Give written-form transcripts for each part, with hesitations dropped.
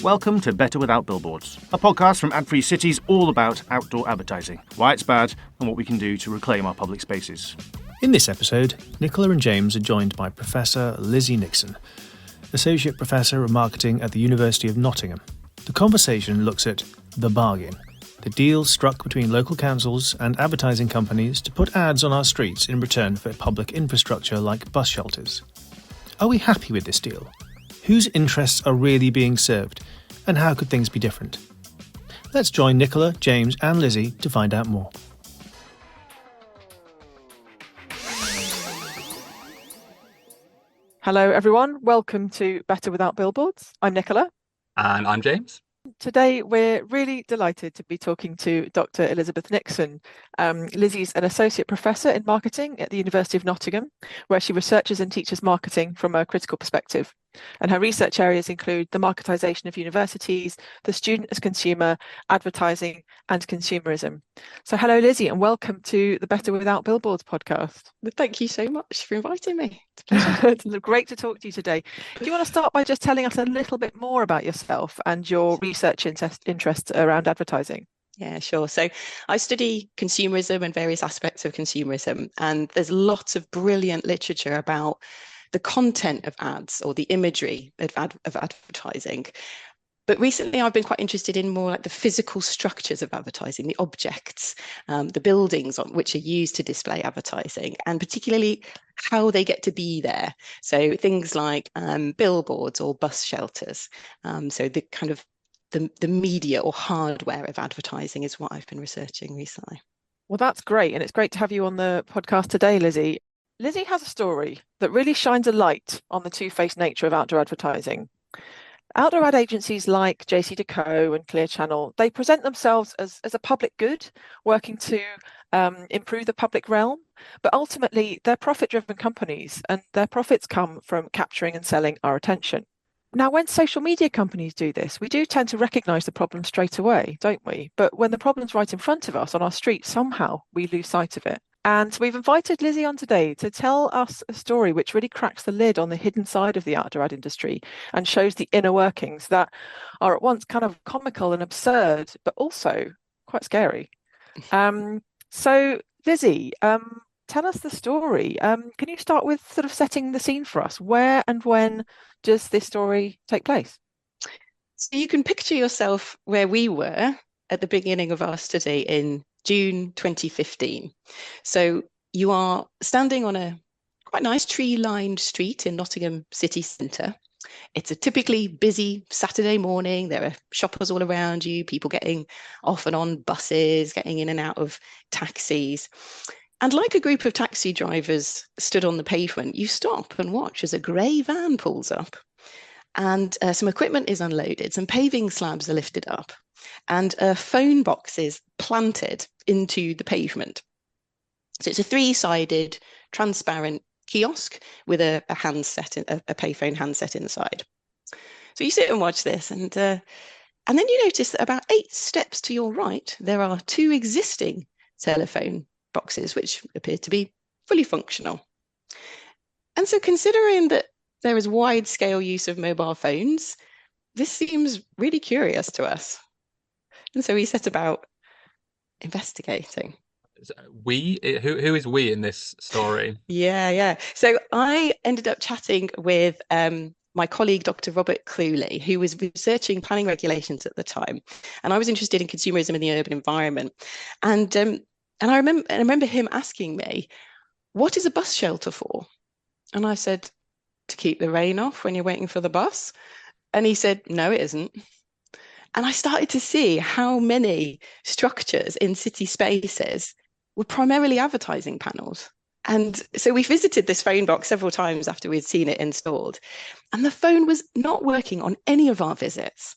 Welcome to Better Without Billboards, a podcast from Ad-Free Cities all about outdoor advertising, why it's bad and what we can do to reclaim our public spaces. In this episode, Nicola and James are joined by Professor Lizzie Nixon, Associate Professor of Marketing at the University of Nottingham. The conversation looks at the bargain, the deal struck between local councils and advertising companies to put ads on our streets in return for public infrastructure like bus shelters. Are we happy with this deal? Whose interests are really being served? And how could things be different? Let's join Nicola, James and Lizzie to find out more. Hello everyone, welcome to Better Without Billboards. I'm Nicola. And I'm James. Today we're really delighted to be talking to Dr. Elizabeth Nixon. Lizzie's an associate professor in marketing at the University of Nottingham, where she researches and teaches marketing from a critical perspective. And her research areas include the marketisation of universities, the student as consumer, advertising and consumerism. So hello Lizzie and welcome to the Better Without Billboards podcast. Thank you so much for inviting me. It's great to talk to you today. Do you want to start by just telling us a little bit more about yourself and your research interests around advertising? Yeah, sure. So I study consumerism and various aspects of consumerism, and there's lots of brilliant literature about the content of ads or the imagery of advertising. But recently I've been quite interested in more like the physical structures of advertising, the objects, the buildings on which are used to display advertising, and particularly how they get to be there. So things like billboards or bus shelters. So the kind of the media or hardware of advertising is what I've been researching recently. Well, that's great. And it's great to have you on the podcast today, Lizzie. Lizzie has a story that really shines a light on the two-faced nature of outdoor advertising. Outdoor ad agencies like JCDecaux and Clear Channel, they present themselves as a public good, working to improve the public realm, but ultimately they're profit-driven companies and their profits come from capturing and selling our attention. Now, when social media companies do this, we do tend to recognise the problem straight away, don't we? But when the problem's right in front of us on our street, somehow we lose sight of it. And we've invited Lizzie on today to tell us a story which really cracks the lid on the hidden side of the outdoor ad industry and shows the inner workings that are at once kind of comical and absurd, but also quite scary. So Lizzie, tell us the story. Can you start with sort of setting the scene for us? Where and when does this story take place? So you can picture yourself where we were at the beginning of our study in June 2015. So you are standing on a quite nice tree-lined street in Nottingham city centre. It's a typically busy Saturday morning. There are shoppers all around you, people getting off and on buses, getting in and out of taxis. And like a group of taxi drivers stood on the pavement, you stop and watch as a grey van pulls up and some equipment is unloaded, some paving slabs are lifted up and phone boxes planted into the pavement. So it's a three-sided transparent kiosk with a handset, a payphone handset inside. So you sit and watch this and then you notice that about 8 steps to your right, there are 2 existing telephone boxes which appear to be fully functional. And so considering that there is wide-scale use of mobile phones, this seems really curious to us. And so we set about investigating. We? Who is we in this story? Yeah. So I ended up chatting with my colleague, Dr. Robert Cluley, who was researching planning regulations at the time. And I was interested in consumerism in the urban environment. And I remember him asking me, what is a bus shelter for? And I said, to keep the rain off when you're waiting for the bus. And he said, no, it isn't. And I started to see how many structures in city spaces were primarily advertising panels. And so we visited this phone box several times after we'd seen it installed. And the phone was not working on any of our visits.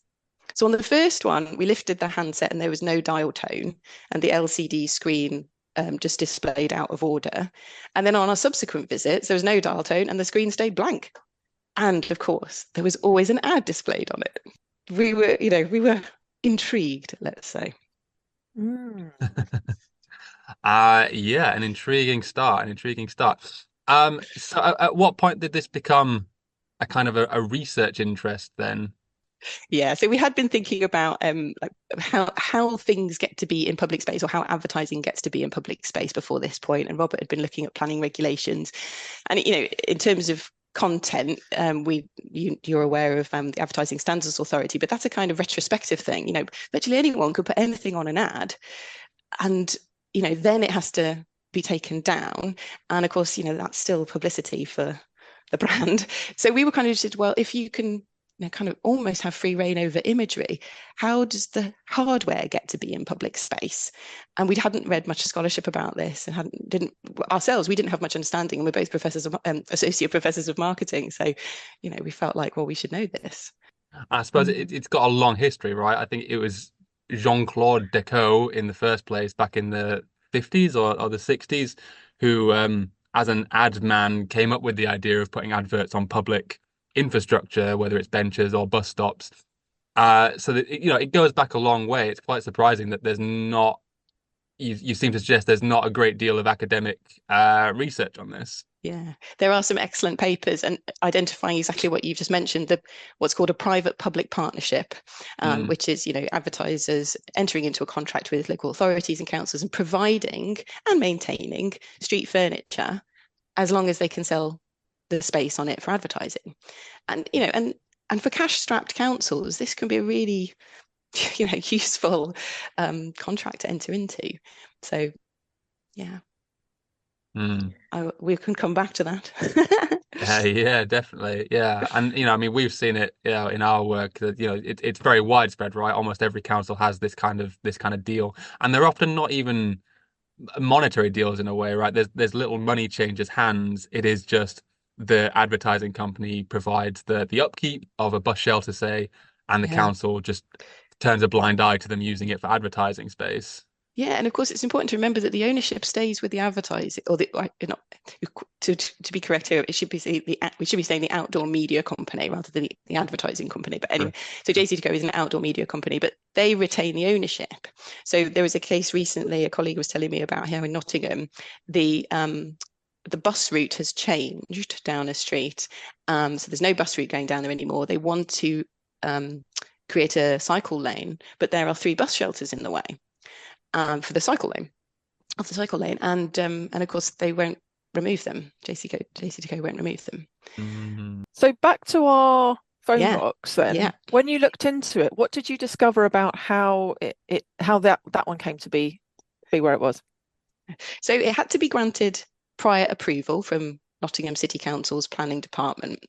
So on the first one, we lifted the handset and there was no dial tone and the LCD screen just displayed out of order. And then on our subsequent visits, there was no dial tone and the screen stayed blank. And of course, there was always an ad displayed on it. We were intrigued, let's say. Yeah, an intriguing start, So at what point did this become a kind of a research interest then? Yeah, so we had been thinking about like how things get to be in public space, or how advertising gets to be in public space before this point. And Robert had been looking at planning regulations, and in terms of content, you're aware of the Advertising Standards Authority, but that's a kind of retrospective thing. Virtually anyone could put anything on an ad, and then it has to be taken down. And of course, that's still publicity for the brand. So we were kind of interested, well, if you can kind of almost have free reign over imagery, how does the hardware get to be in public space? And we hadn't read much scholarship about this, and we didn't have much understanding, and we're both professors of associate professors of marketing, so we felt like, well, we should know this. I suppose it's got a long history, right? I think it was Jean-Claude Decaux in the first place back in the 50s or the 60s who, as an ad man, came up with the idea of putting adverts on public infrastructure, whether it's benches or bus stops. So that it goes back a long way. It's quite surprising that there's not. You seem to suggest there's not a great deal of academic research on this. Yeah, there are some excellent papers and identifying exactly what you've just mentioned, what's called a private-public partnership, which is, advertisers entering into a contract with local authorities and councils and providing and maintaining street furniture as long as they can sell the space on it for advertising. And, and for cash-strapped councils, this can be a really, useful contract to enter into. So, yeah. We can come back to that. Yeah, definitely. Yeah. And I mean, we've seen it, in our work that, it's very widespread, right? Almost every council has this kind of deal. And they're often not even monetary deals in a way, right? There's little money changes hands. It is just the advertising company provides the upkeep of a bus shelter, say, and the council just turns a blind eye to them using it for advertising space. Yeah, and of course, it's important to remember that the ownership stays with the advertising, or to be correct here, we should be saying the outdoor media company rather than the advertising company. But anyway, So JCDecaux is an outdoor media company, but they retain the ownership. So there was a case recently, a colleague was telling me about here in Nottingham, the bus route has changed down a street, so there's no bus route going down there anymore. They want to create a cycle lane, but there are 3 bus shelters in the way. For the cycle lane, and of course they won't remove them. JCDecaux won't remove them. Mm-hmm. So back to our phone box then. Yeah. When you looked into it, what did you discover about how that one came to be where it was? So it had to be granted prior approval from Nottingham City Council's planning department,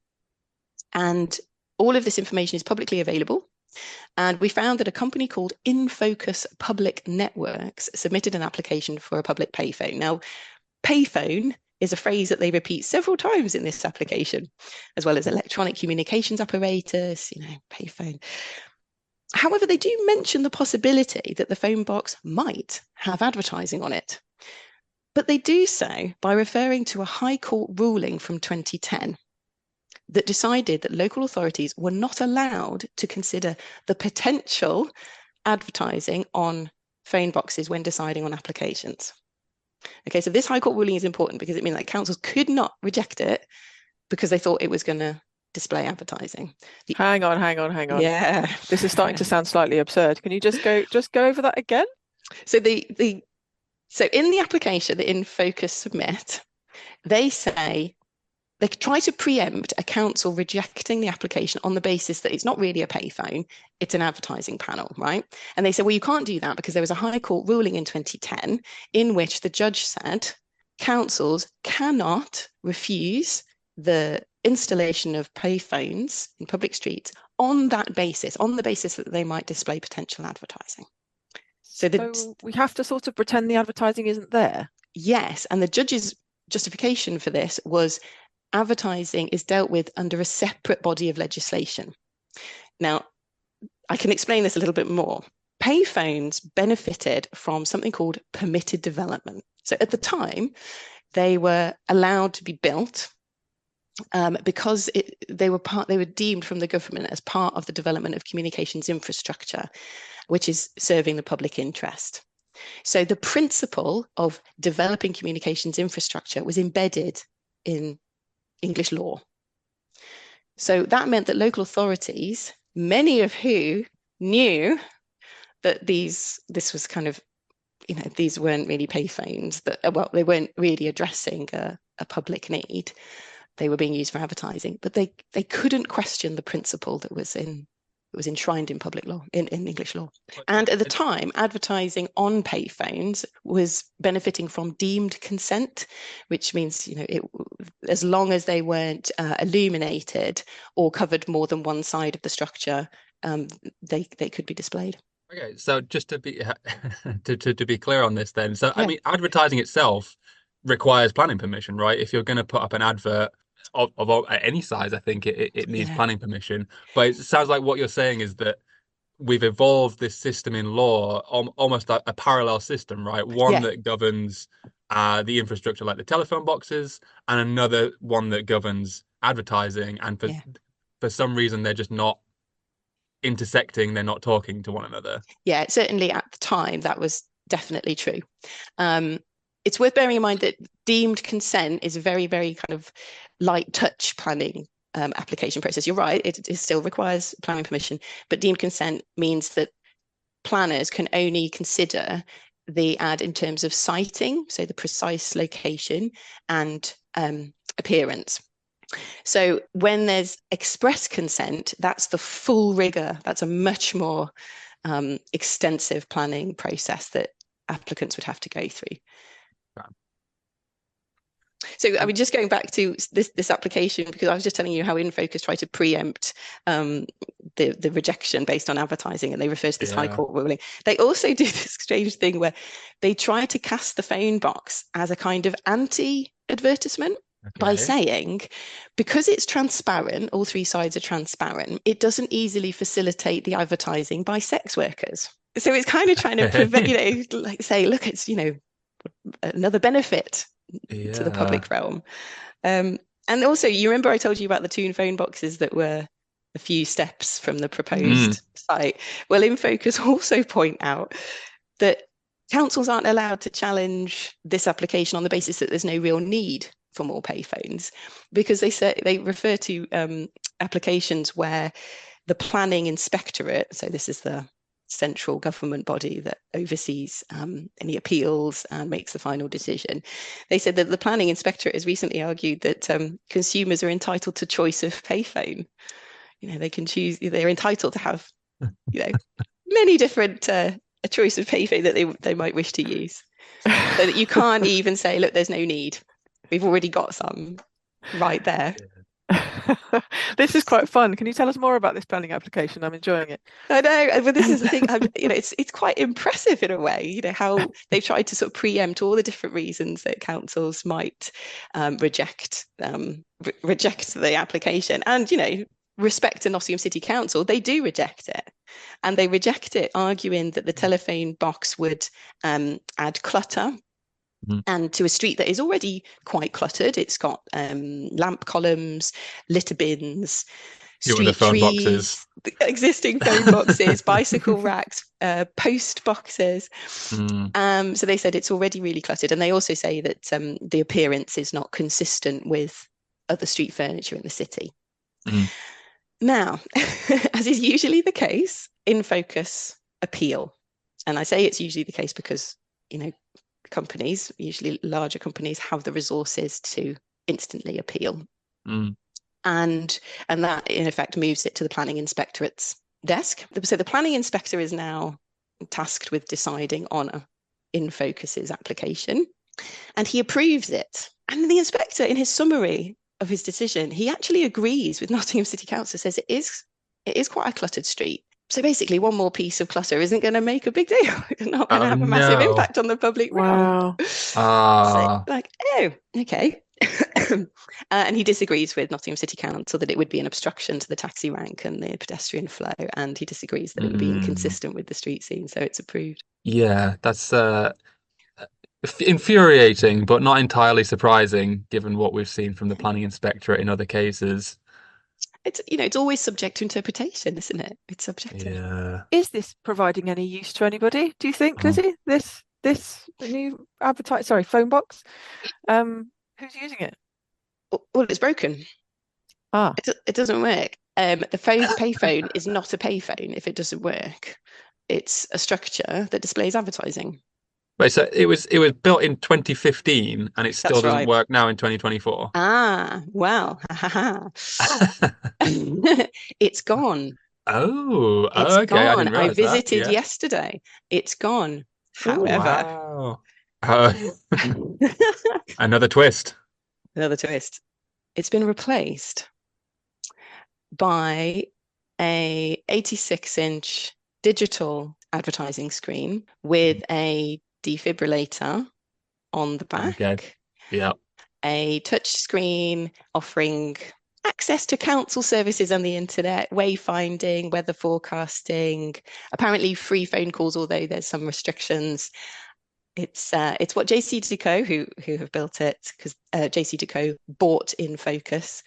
and all of this information is publicly available. And we found that a company called In Focus Public Networks submitted an application for a public payphone. Now, payphone is a phrase that they repeat several times in this application, as well as electronic communications apparatus, payphone. However, they do mention the possibility that the phone box might have advertising on it. But they do so by referring to a High Court ruling from 2010. That decided that local authorities were not allowed to consider the potential advertising on phone boxes when deciding on applications. Okay, so this High Court ruling is important because it means that councils could not reject it because they thought it was going to display advertising. Hang on. Yeah, this is starting to sound slightly absurd. Can you just go over that again? So so in the application that In Focus submit, they say. They try to preempt a council rejecting the application on the basis that it's not really a payphone, it's an advertising panel, right? And they say, well, you can't do that because there was a High Court ruling in 2010 in which the judge said councils cannot refuse the installation of payphones in public streets on the basis that they might display potential advertising. So we have to sort of pretend the advertising isn't there? Yes, and the judge's justification for this was advertising is dealt with under a separate body of legislation. Now, I can explain this a little bit more. Payphones benefited from something called permitted development. So at the time, they were allowed to be built because they were deemed from the government as part of the development of communications infrastructure, which is serving the public interest. So the principle of developing communications infrastructure was embedded in English law. So that meant that local authorities, many of who knew that this was kind of, these weren't really payphones, that, well, they weren't really addressing a public need. They were being used for advertising, but they couldn't question the principle that was enshrined in public law, in English law. And at the time, advertising on payphones was benefiting from deemed consent, which means, as long as they weren't illuminated or covered more than one side of the structure, they could be displayed. Okay, so just to be to be clear on this then, so Yeah. I mean, advertising itself requires planning permission, right? If you're going to put up an advert of any size, I think it needs planning permission. But it sounds like what you're saying is that we've evolved this system in law, almost a parallel system, right? One that governs the infrastructure like the telephone boxes, and another one that governs advertising. And for some reason, they're just not intersecting, they're not talking to one another. Yeah, certainly at the time that was definitely true. It's worth bearing in mind that deemed consent is a very, very kind of light touch planning application process. You're right, it still requires planning permission, but deemed consent means that planners can only consider the ad in terms of siting, so the precise location, and appearance. So when there's express consent, that's the full rigor. That's a much more extensive planning process that applicants would have to go through. So, I mean, just going back to this application, because I was just telling you how InFocus tried to preempt the rejection based on advertising, and they refer to this High Court ruling. They also do this strange thing where they try to cast the phone box as a kind of anti-advertisement. By saying, because it's transparent, all three sides are transparent, it doesn't easily facilitate the advertising by sex workers. So it's kind of trying to prevent, like say, look, it's, another benefit to the public realm. And also, you remember I told you about the two phone boxes that were a few steps from the proposed site? Well, InFocus also point out that councils aren't allowed to challenge this application on the basis that there's no real need for more payphones, because they refer to applications where the planning inspectorate, so this is the central government body that oversees any appeals and makes the final decision. They said that the planning inspectorate has recently argued that consumers are entitled to choice of payphone. They can choose, they're entitled to have, many different a choice of payphone that they might wish to use. So that you can't even say, look, there's no need. We've already got some right there. This is quite fun. Can you tell us more about this planning application? I'm enjoying it. I know, but this is the thing. It's quite impressive in a way. How they've tried to sort of preempt all the different reasons that councils might reject the application, and respect to Nottingham City Council, they do reject it, and they reject it, arguing that the telephone box would add clutter. And to a street that is already quite cluttered. It's got lamp columns, litter bins, street trees, boxes. Existing phone boxes, bicycle racks, post boxes. So they said it's already really cluttered. And they also say that the appearance is not consistent with other street furniture in the city. Now, as is usually the case, InFocus appeal. And I say it's usually the case because, companies, usually larger companies, have the resources to instantly appeal. And that in effect moves it to the planning inspectorate's desk. So the planning inspector is now tasked with deciding on InFocus's application, and he approves it. And the inspector, in his summary of his decision, he actually agrees with Nottingham City Council, says it is quite a cluttered street. So basically, one more piece of clutter isn't going to make a big deal. It's not going to have a massive impact on the public realm. So, okay. And he disagrees with Nottingham City Council that it would be an obstruction to the taxi rank and the pedestrian flow, and he disagrees that it would be inconsistent with the street scene, so it's approved. Yeah, that's infuriating, but not entirely surprising, given what we've seen from the planning inspectorate in other cases. It's always subject to interpretation, isn't it? It's subjective. Yeah. Is this providing any use to anybody, do you think, Lizzie? This this new phone box? Who's using it? Well, it's broken. Ah, It doesn't work. The payphone is not a payphone if it doesn't work. It's a structure that displays advertising. Wait, so it was built in 2015 and it still That's doesn't right. work now in 2024. Ah, well, it's gone. Oh, It's okay. I gone. didn't I realize that. visited Yeah. yesterday. It's gone. ooh. However, Wow. Another twist. another twist. It's been replaced by a 86-inch digital advertising screen with a defibrillator on the Okay. back, Yeah. a touch screen offering access to council services and the internet, wayfinding, weather forecasting, apparently free phone calls, although there's some restrictions. It's what JC Decaux, who have built it, because JC Decaux bought In Focus.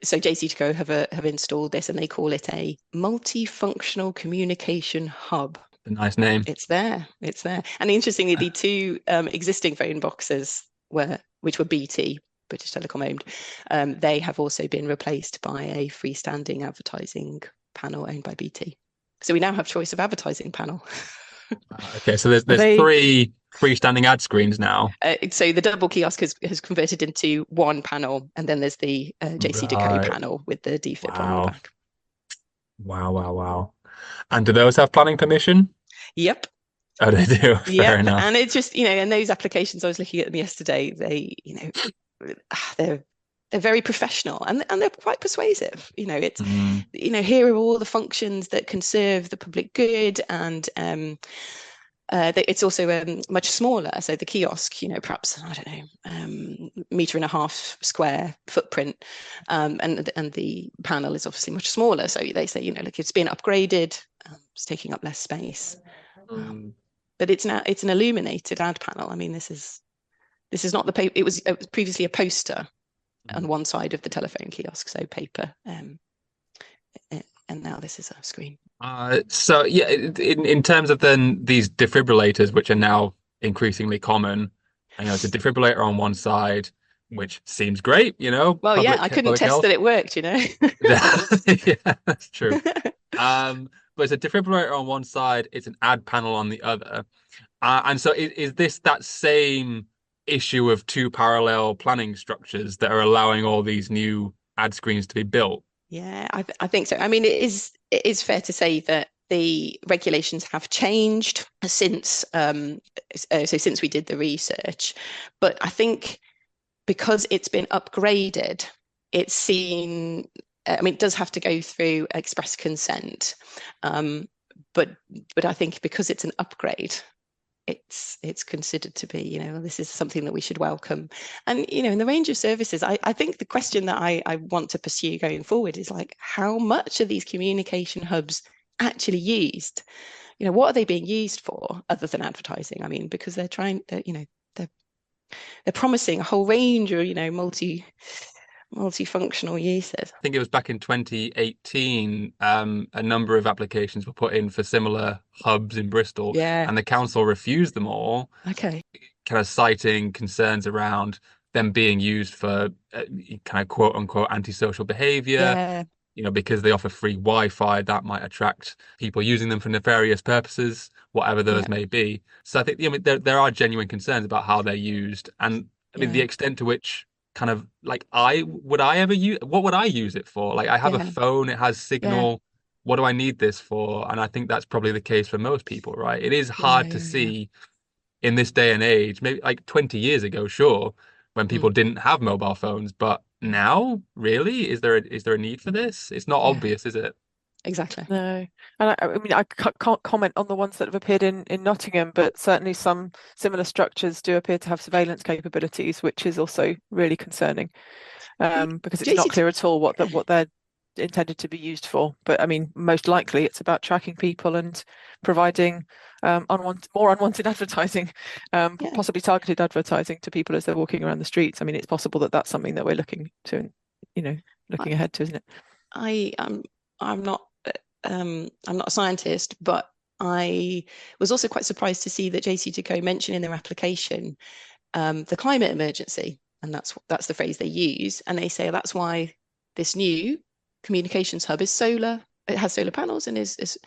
So JC Decaux have installed this, and they call it a multifunctional communication hub. A nice name. It's there. And interestingly, the two existing phone boxes which were BT, British Telecom owned, they have also been replaced by a freestanding advertising panel owned by BT. So we now have choice of advertising panel. Okay, so there's three freestanding ad screens now. So the double kiosk has converted into one panel, and then there's the JC Decaux Right. panel with the defib on the Wow. back. Wow. And do those have planning permission? Yep. Oh, they do. Fair Yep. enough. And it's just, and those applications, I was looking at them yesterday, they're very professional and they're quite persuasive. It's, here are all the functions that can serve the public good, and it's also much smaller. So the kiosk, perhaps, I don't know, metre and a half square footprint, and the panel is obviously much smaller. So they say, like, it's been upgraded, it's taking up less space. But it's an illuminated ad panel. I mean, this is not the paper. It was previously a poster on one side of the telephone kiosk, so paper, and now this is a screen. So yeah, in terms of then these defibrillators, which are now increasingly common, it's a defibrillator on one side, which seems great, Well, yeah, I couldn't test that it worked, Yeah, that's true. But it's a defibrillator on one side, it's an ad panel on the other. And so is this that same issue of two parallel planning structures that are allowing all these new ad screens to be built? Yeah, I think so. I mean, it is fair to say that the regulations have changed since since we did the research, but I think because it's been upgraded, it's seen. I mean, it does have to go through express consent, but I think because it's an upgrade, it's considered to be, this is something that we should welcome. And, in the range of services, I think the question that I want to pursue going forward is, like, how much are these communication hubs actually used? What are they being used for other than advertising? I mean, because they're promising a whole range of, multifunctional uses. I think it was back in 2018, a number of applications were put in for similar hubs in Bristol, and the council refused them all. Okay. Kind of citing concerns around them being used for kind of quote unquote antisocial behavior. Because they offer free Wi-Fi, that might attract people using them for nefarious purposes, whatever those may be. So I think there are genuine concerns about how they're used, and I mean the extent to which kind of like what would I use it for? Like, I have a phone, it has signal. What do I need this for? And I think that's probably the case for most people, right? It is hard to see in this day and age, maybe like 20 years ago, sure, when people didn't have mobile phones, but now, really, is there a need for this? It's not obvious, is it? Exactly. No, and I mean, I can't comment on the ones that have appeared in Nottingham, but certainly some similar structures do appear to have surveillance capabilities, which is also really concerning, because it's not clear at all what they're intended to be used for. But I mean, most likely it's about tracking people and providing more unwanted advertising, possibly targeted advertising to people as they're walking around the streets. I mean, it's possible that that's something that we're looking to, looking ahead to, isn't it? I'm not a scientist, but I was also quite surprised to see that JC2Co mentioned in their application the climate emergency, and that's the phrase they use. And they say that's why this new communications hub is solar. It has solar panels and is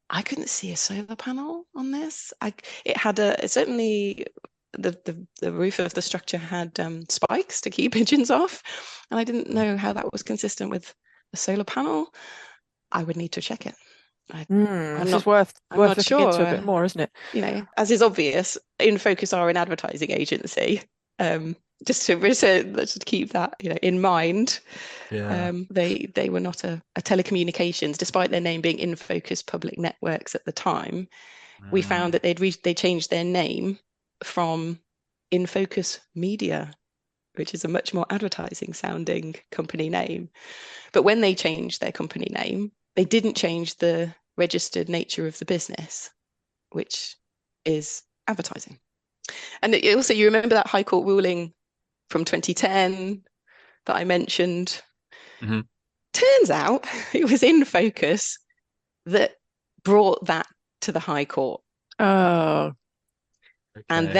I couldn't see a solar panel on this. It had certainly the roof of the structure had spikes to keep pigeons off, and I didn't know how that was consistent with a solar panel. I would need to check it. This is worth looking sure. into a bit more, isn't it? You know, as is obvious, In Focus are an advertising agency. Just to keep that, you know, in mind. Yeah. They were not a telecommunications, despite their name being In Focus Public Networks at the time. We found that they changed their name from In Focus Media, which is a much more advertising sounding company name. But when they changed their company name, they didn't change the registered nature of the business, which is advertising. And also, you remember that High Court ruling from 2010 that I mentioned? Mm-hmm. Turns out it was In Focus that brought that to the High Court. Oh. Okay. And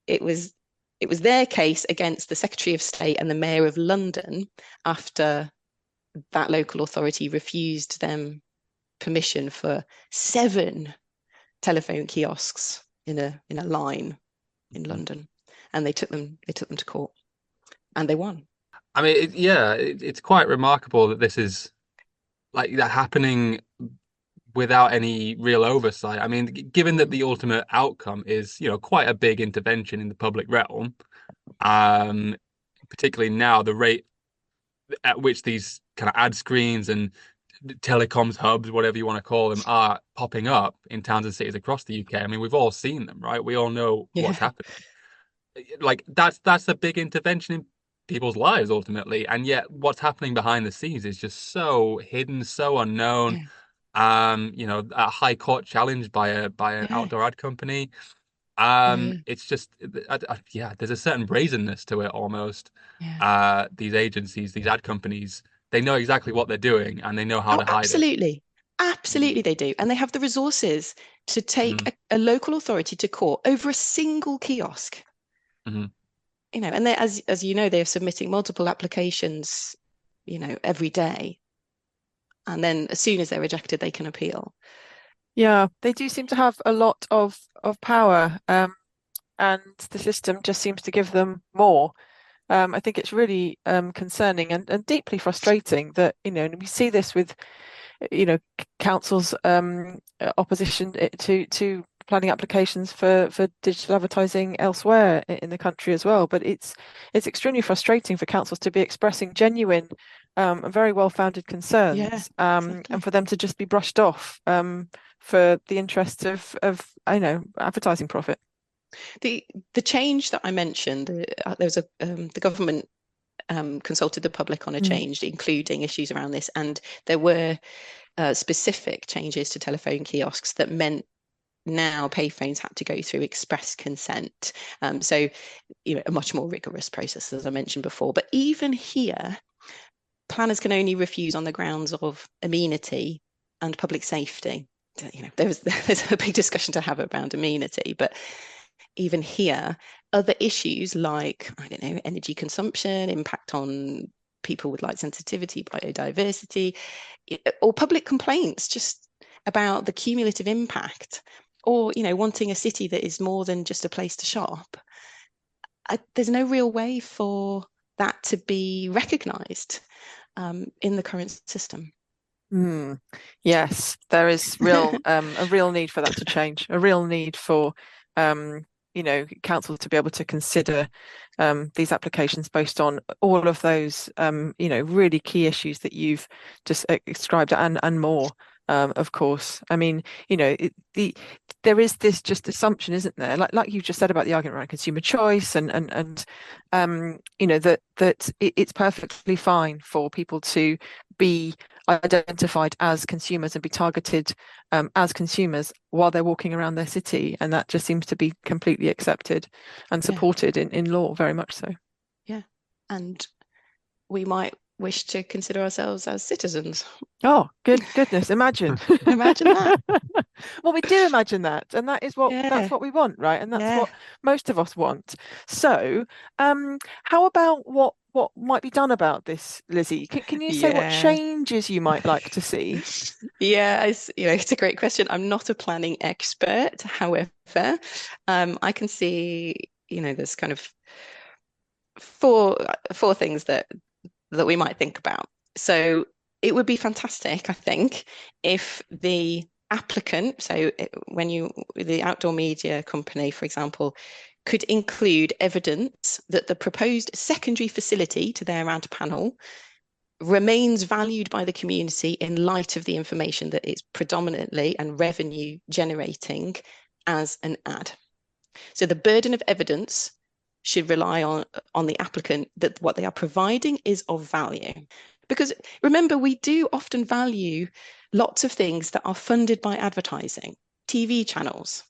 it was their case against the Secretary of State and the Mayor of London after that local authority refused them permission for 7 telephone kiosks in a line in London, and they took them to court, and they won. I mean, it's quite remarkable that this is like that happening without any real oversight. I mean, given that the ultimate outcome is, you know, quite a big intervention in the public realm, particularly now, the rate at which these kind of ad screens and telecoms hubs, whatever you want to call them, are popping up in towns and cities across the UK. I mean, we've all seen them, right? We all know what's happening. Like that's a big intervention in people's lives ultimately, and yet what's happening behind the scenes is just so hidden, so unknown. You know, a High Court challenge by an outdoor ad company. It's just there's a certain brazenness to it almost. These agencies, these ad companies, they know exactly what they're doing and they know how to hide it. Absolutely they do, and they have the resources to take a local authority to court over a single kiosk. You know, and they, as you know, they're submitting multiple applications, you know, every day, and then as soon as they're rejected, they can appeal. Yeah, they do seem to have a lot of power, and the system just seems to give them more. I think it's really concerning and deeply frustrating that, you know, and we see this with, you know, councils' opposition to planning applications for digital advertising elsewhere in the country as well. But it's extremely frustrating for councils to be expressing genuine and very well-founded concerns, and for them to just be brushed off for the interests of I know, advertising profit. The change that I mentioned, there was the government consulted the public on a change, including issues around this, and there were specific changes to telephone kiosks that meant now payphones had to go through express consent. So, you know, a much more rigorous process, as I mentioned before. But even here, planners can only refuse on the grounds of amenity and public safety. You know, there's a big discussion to have around amenity, but even here, other issues like, I don't know, energy consumption, impact on people with light sensitivity, biodiversity, or public complaints just about the cumulative impact, or, you know, wanting a city that is more than just a place to shop. There's no real way for that to be recognised in the current system. Yes, there is a real need for that to change, a real need for you know, council to be able to consider these applications based on all of those you know, really key issues that you've just described, and more. Of course, I mean, you know, there is this just assumption, isn't there? Like you just said about the argument around consumer choice, and you know, that it's perfectly fine for people to be identified as consumers and be targeted as consumers while they're walking around their city, and that just seems to be completely accepted and supported in law, very much so. Yeah, and we might wish to consider ourselves as citizens. Oh, goodness, imagine. Imagine that. Well, we do imagine that, and that's Yeah, what we want, right? And that's yeah. what most of us want. So, how about what might be done about this, Lizzie? Can you say what Yeah. changes you might like to see? Yeah, it's a great question. I'm not a planning expert. However, I can see, there's kind of four things that we might think about. So it would be fantastic, I think, if the applicant, the outdoor media company, for example, could include evidence that the proposed secondary facility to their ad panel remains valued by the community in light of the information that it's predominantly and revenue generating as an ad. So the burden of evidence should rely on the applicant that what they are providing is of value. Because remember, we do often value lots of things that are funded by advertising, TV channels,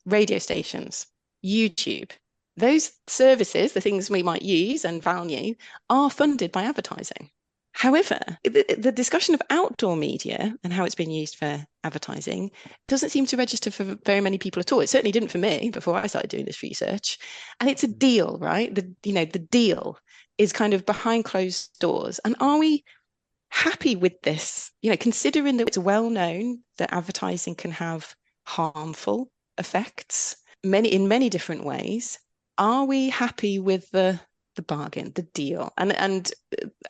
radio stations, YouTube. Those services, the things we might use and value, are funded by advertising. However, the discussion of outdoor media and how it's been used for advertising doesn't seem to register for very many people at all. It certainly didn't for me before I started doing this research. And it's a deal, right? The deal is kind of behind closed doors. And are we happy with this? Considering that it's well known that advertising can have harmful effects in many different ways, are we happy with the bargain, the deal? And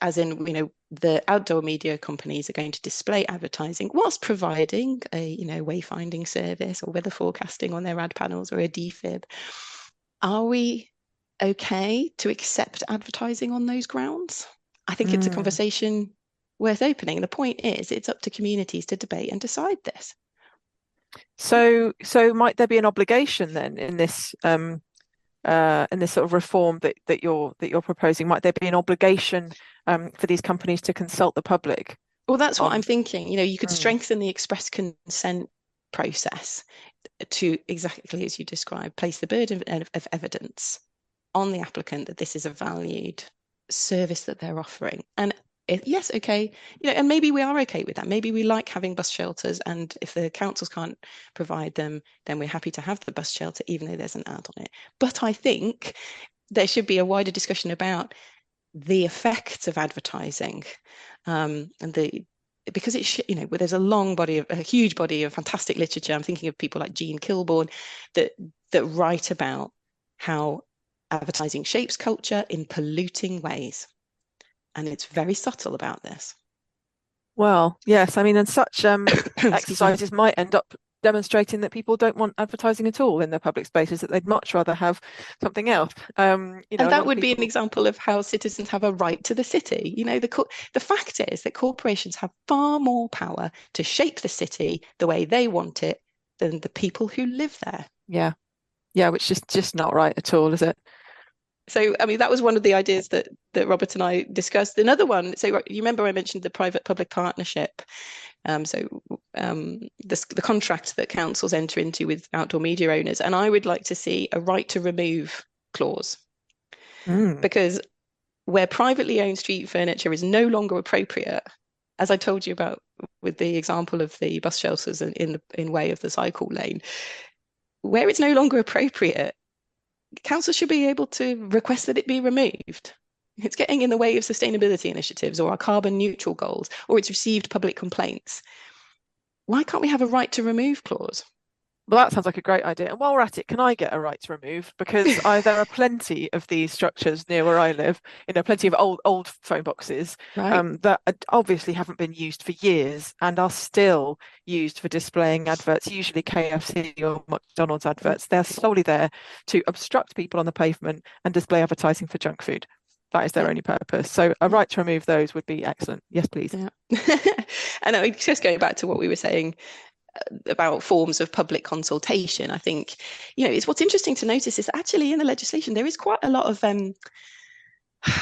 as in, the outdoor media companies are going to display advertising whilst providing a, wayfinding service or weather forecasting on their ad panels or a defib. Are we okay to accept advertising on those grounds? I think it's a conversation worth opening. The point is, it's up to communities to debate and decide this. So might there be an obligation then in this sort of reform that you're proposing? Might there be an obligation for these companies to consult the public? Well, that's what I'm thinking. You could strengthen the express consent process to, exactly as you described, place the burden of evidence on the applicant that this is a valued service that they're offering. And yes, okay, and maybe we are okay with that. Maybe we like having bus shelters, and if the councils can't provide them, then we're happy to have the bus shelter, even though there's an ad on it. But I think there should be a wider discussion about the effects of advertising, because there's a huge body of fantastic literature. I'm thinking of people like Jean Kilbourne that write about how advertising shapes culture in polluting ways. And it's very subtle about this. Well, yes, I mean, and such exercises might end up demonstrating that people don't want advertising at all in their public spaces, that they'd much rather have something else. And that would be an example of how citizens have a right to the city. The fact is that corporations have far more power to shape the city the way they want it than the people who live there. Yeah, which is just not right at all, is it? So, I mean, that was one of the ideas that Robert and I discussed. Another one, so you remember I mentioned the private-public partnership. The contract that councils enter into with outdoor media owners. And I would like to see a right to remove clause. Because where privately owned street furniture is no longer appropriate, as I told you about with the example of the bus shelters in way of the cycle lane, where it's no longer appropriate, councils should be able to request that it be removed. It's getting in the way of sustainability initiatives or our carbon neutral goals, or it's received public complaints. Why can't we have a right to remove clause? Well, that sounds like a great idea. And while we're at it, can I get a right to remove? Because there are plenty of these structures near where I live, plenty of old phone boxes that obviously haven't been used for years and are still used for displaying adverts, usually KFC or McDonald's adverts. They're solely there to obstruct people on the pavement and display advertising for junk food. That is their only purpose. So a right to remove those would be excellent. Yes, please. Yeah. And just going back to what we were saying about forms of public consultation, I think, it's what's interesting to notice is that actually in the legislation, there is quite a lot of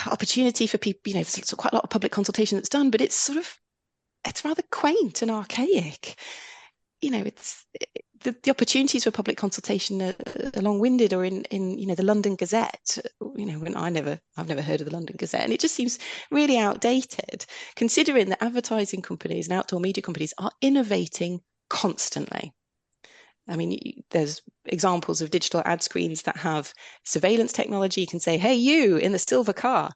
opportunity for people, there's quite a lot of public consultation that's done, but it's rather quaint and archaic. the opportunities for public consultation are long-winded, or in the London Gazette, when I've never heard of the London Gazette, and it just seems really outdated, considering that advertising companies and outdoor media companies are innovating constantly. I mean, there's examples of digital ad screens that have surveillance technology. You can say, "Hey, you in the silver car,"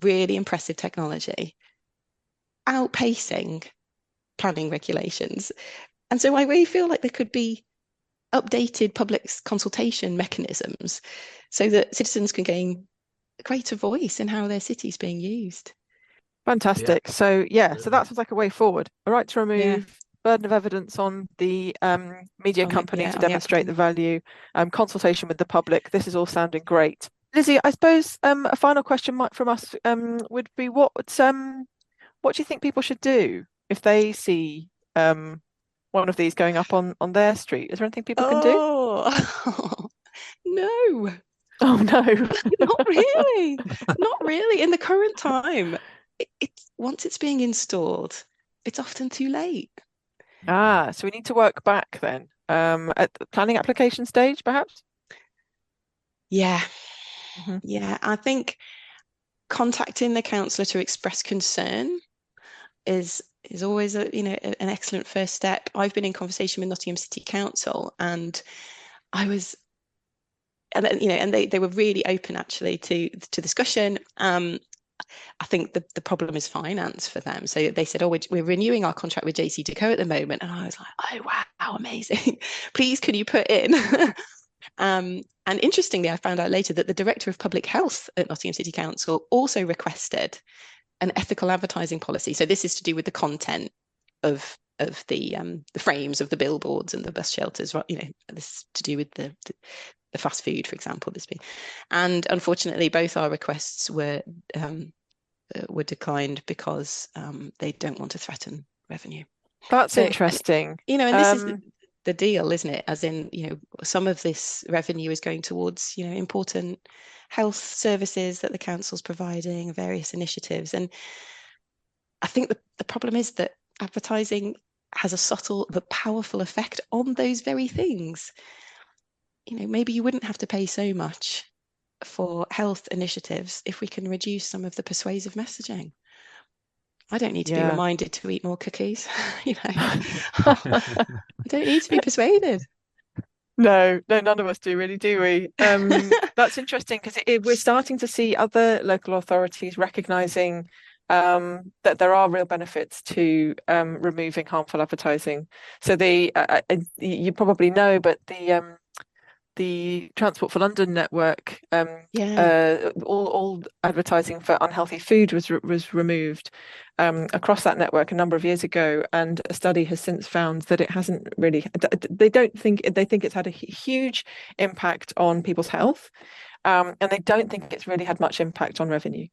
really impressive technology, outpacing planning regulations. And so I really feel like there could be updated public consultation mechanisms so that citizens can gain a greater voice in how their city's being used. Fantastic. Yeah. So that sounds like a way forward. A right to remove, burden of evidence on the media company to demonstrate the value, consultation with the public. This is all sounding great. Lizzie, I suppose a final question from us would be what do you think people should do if they see one of these going up on their street? Is there anything people can do? No. Oh no. Not really. Not really. In the current time, once it's being installed, it's often too late. So we need to work back then at the planning application stage, perhaps? Yeah. Yeah, I think contacting the councillor to express concern is always an excellent first step. I've been in conversation with Nottingham City Council, and they were really open actually to discussion. I think the problem is finance for them. So they said, "Oh, we're renewing our contract with JCDecaux at the moment," and I was like, "Oh wow, amazing! Please, can you put in?" And interestingly, I found out later that the Director of Public Health at Nottingham City Council also requested an ethical advertising policy. So this is to do with the content of the frames of the billboards and the bus shelters. This is to do with the fast food, for example. And unfortunately, both our requests were declined because they don't want to threaten revenue. That's interesting. And this is the deal, isn't it? As in, some of this revenue is going towards, important health services that the council's providing, various initiatives. And I think the problem is that advertising has a subtle but powerful effect on those very things. Maybe you wouldn't have to pay so much for health initiatives if we can reduce some of the persuasive messaging. I don't need to be reminded to eat more cookies. I don't need to be persuaded. No, none of us do, really, do we? That's interesting because we're starting to see other local authorities recognising that there are real benefits to removing harmful advertising. So you probably know, but the Transport for London network, all advertising for unhealthy food was removed across that network a number of years ago, and a study has since found that it hasn't really. They think it's had a huge impact on people's health, and they don't think it's really had much impact on revenue.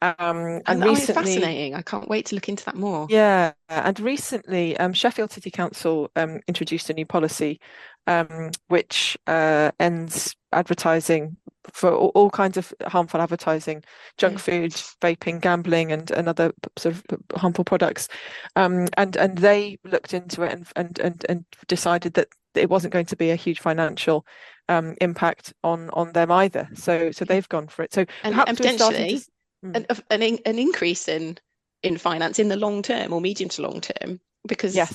And recently, it's fascinating. I can't wait to look into that more. Yeah, and recently, Sheffield City Council introduced a new policy which ends advertising for all kinds of harmful advertising, junk food, vaping, gambling, and other sort of harmful products. And they looked into it and decided that it wasn't going to be a huge financial impact on them either. So they've gone for it. So perhaps potentially an increase in finance in the long term or medium to long term, because a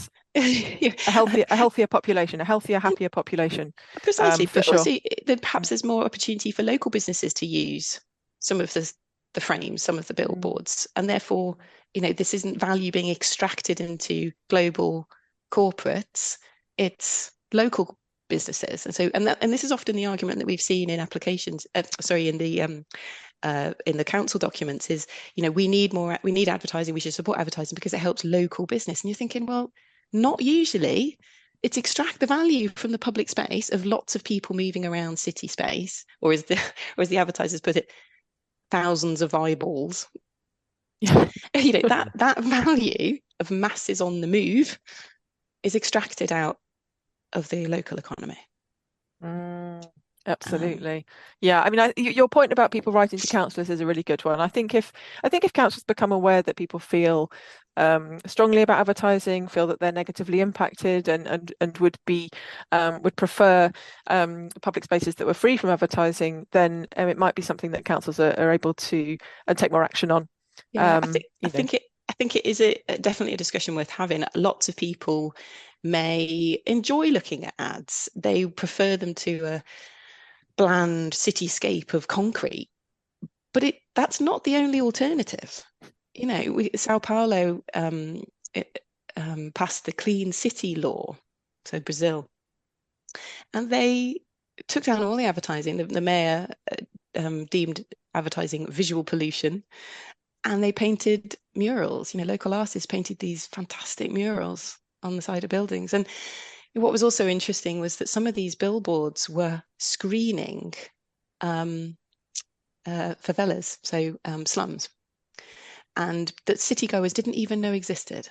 healthier population, a healthier, happier population. Precisely, but also perhaps there's more opportunity for local businesses to use some of the frames, some of the billboards, and therefore, this isn't value being extracted into global corporates. It's local businesses, and this is often the argument that we've seen in applications. In the council documents is, we need advertising, we should support advertising because it helps local business. And you're thinking, well, not usually. It's extract the value from the public space of lots of people moving around city space, or as the advertisers put it, thousands of eyeballs. That value of masses on the move is extracted out of the local economy. Absolutely. Yeah. I mean, your point about people writing to councillors is a really good one. I think if councillors become aware that people feel strongly about advertising, feel that they're negatively impacted, and would prefer public spaces that were free from advertising, then it might be something that councils are able to take more action on. Yeah, I think it is definitely a discussion worth having. Lots of people may enjoy looking at ads. They prefer them to a bland cityscape of concrete, but that's not the only alternative. Sao Paulo passed the Clean City law, so Brazil, and they took down all the advertising. The mayor deemed advertising visual pollution, and they painted murals. Local artists painted these fantastic murals on the side of buildings. And what was also interesting was that some of these billboards were screening favelas, so slums, and that citygoers didn't even know existed.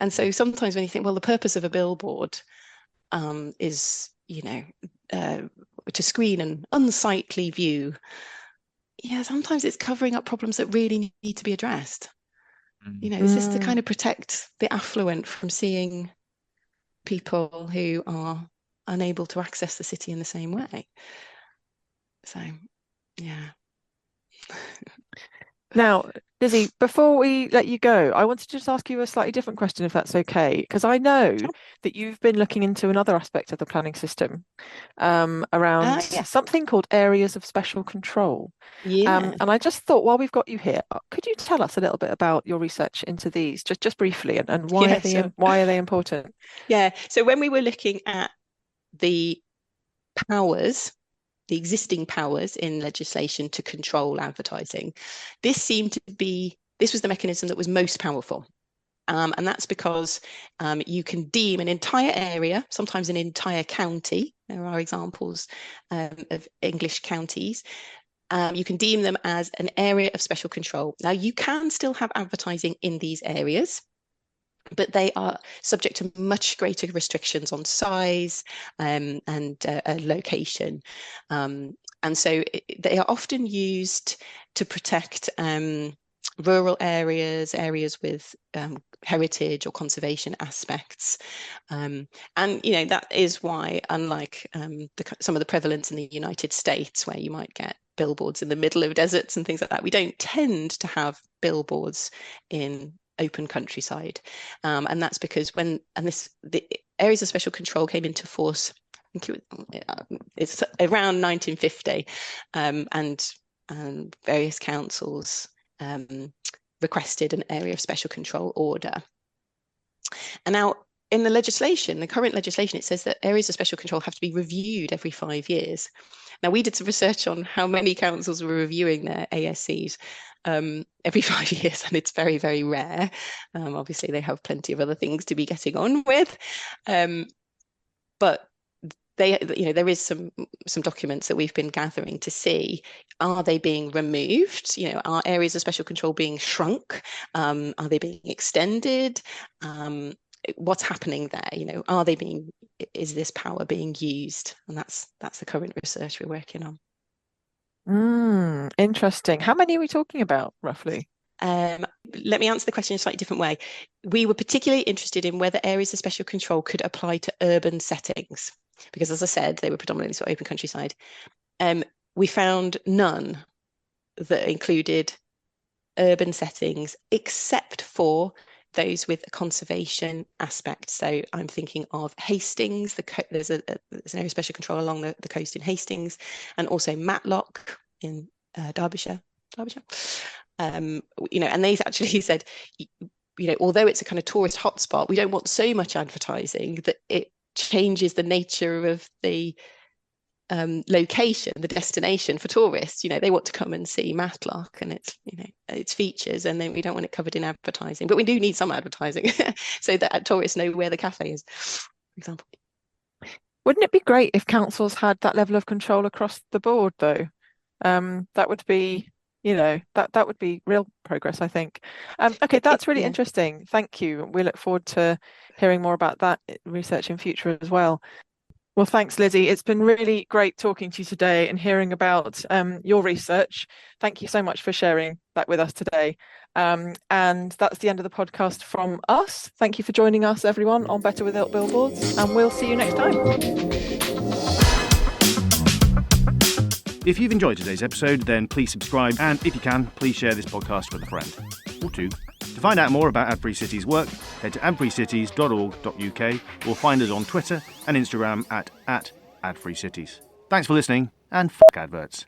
And so sometimes when you think, well, the purpose of a billboard is, to screen an unsightly view, yeah, sometimes it's covering up problems that really need to be addressed. Is this to kind of protect the affluent from seeing people who are unable to access the city in the same way? So, yeah. Now, Lizzie, before we let you go, I wanted to just ask you a slightly different question, if that's okay, because I know that you've been looking into another aspect of the planning system around something called areas of special control. Yeah. And I just thought, while we've got you here, could you tell us a little bit about your research into these, just briefly, and why are they important? Yeah. So when we were looking at the existing powers in legislation to control advertising, this was the mechanism that was most powerful. And that's because you can deem an entire area, sometimes an entire county. There are examples of English counties. You can deem them as an area of special control. Now, you can still have advertising in these areas, but they are subject to much greater restrictions on size and location. And so they are often used to protect rural areas with heritage or conservation aspects. And, that is why, unlike some of the prevalence in the United States, where you might get billboards in the middle of deserts and things like that, we don't tend to have billboards in open countryside. And that's because the areas of special control came into force, I think it's around 1950, and various councils requested an area of special control order. And now in the current legislation, it says that areas of special control have to be reviewed every 5 years. Now, we did some research on how many councils were reviewing their ASCs every 5 years, and it's very, very rare. Obviously, they have plenty of other things to be getting on with. But there is some documents that we've been gathering to see, are they being removed? Are areas of special control being shrunk? Are they being extended? What's happening there? Is this power being used? And that's the current research we're working on. Interesting. How many are we talking about, roughly? Let me answer the question in a slightly different way. We were particularly interested in whether areas of special control could apply to urban settings, because, as I said, they were predominantly sort of open countryside. We found none that included urban settings, except for those with a conservation aspect. So I'm thinking of Hastings. There's an area of special control along the coast in Hastings, and also Matlock in Derbyshire. And they actually said, although it's a kind of tourist hotspot, we don't want so much advertising that it changes the nature of the location, the destination for tourists. They want to come and see Matlock and its features, and then we don't want it covered in advertising, but we do need some advertising so that tourists know where the cafe is, for example. Wouldn't it be great if councils had that level of control across the board, though? That would be, that would be real progress, I think. Okay, that's really interesting. Thank you. We look forward to hearing more about that research in future as well. Well, thanks, Lizzie. It's been really great talking to you today and hearing about your research. Thank you so much for sharing that with us today. And that's the end of the podcast from us. Thank you for joining us, everyone, on Better Without Billboards, and we'll see you next time. If you've enjoyed today's episode, then please subscribe, and if you can, please share this podcast with a friend or two. To find out more about Ad Free Cities' work, head to adfreecities.org.uk or find us on Twitter and Instagram at AdFreeCities. Thanks for listening, and fuck adverts.